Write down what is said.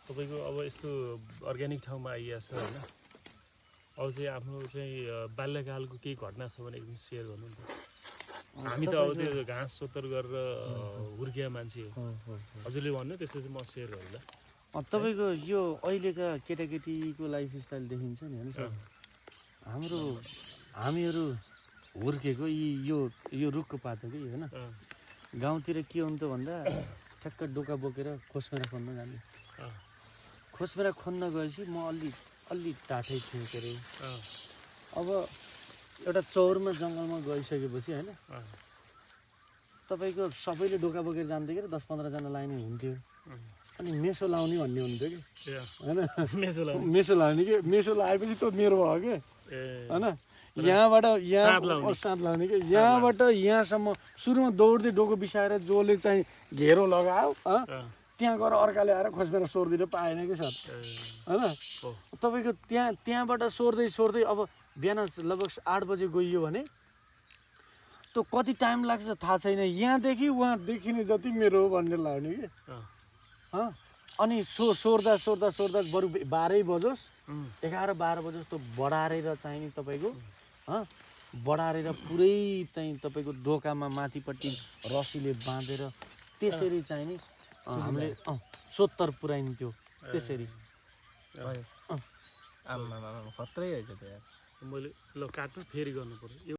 तपाईँको अब यस्तो अर्ग्यानिक ठाउँमा आइएको छ होइन अब चाहिँ आफ्नो चाहिँ बाल्यकालको केही घटना छ भने एकदम सेयर गर्नु नि त हामी त अब त्यो घाँस सोत्तर गरेर हुर्किया मान्छे हो हजुरले भन्नु त्यसपछि म सेयर गरौँ ल तपाईँको यो अहिलेका केटाकेटीको लाइफस्टाइल देखिन्छ नि होइन हामीहरू हुर्केको यो रुखको पात हो कि होइन गाउँतिर के हुन्छ भन्दा ठ्याक्क डोका बोकेर खोस्मेरा खन्न जाने खोस्मेरा खन्न गएपछि म अलि टाठै थिएँ के अरे अब एउटा चौरमा जङ्गलमा गइसकेपछि होइन तपाईँको सबैले डोका बोकेर जान्थ्यो कि 10-15 जना लाइने हुन्थ्यो अनि मेसो लाउने भन्ने हुन्थ्यो कि होइन मेसो लाउने कि मेसो लाएपछि त मेरो भयो कि होइन यहाँबाट साथ लाउने कि यहाँबाट यहाँसम्म सुरुमा दौड्दै डोको बिसाएर जसले चाहिँ घेरो लगायो त्यहाँ गएर अर्काले आएर खोस्मेर सोर्दिन पाएन कि सर होइन तपाईँको त्यहाँबाट सोर्दै अब बिहान लगभग 8 बजे गइयो भने त कति टाइम लाग्छ थाहा छैन यहाँदेखि वहाँ देखिने जति मेरो हो भन्ने लाग्ने कि अनि सोर्दा बरु 12 बजोस् 11-12 बजोस् त बढारेर चाहिने तपाईँको बढारेर पुरै चाहिँ तपाईँको डोकामा माथिपट्टि रस्सीले बाँधेर त्यसरी चाहिने हामीले 70 पुऱ्याइन्थ्यो त्यसरी आमा खत्रै रहेछ त्यो मैले ल काट्नु फेरि गर्नु पर्यो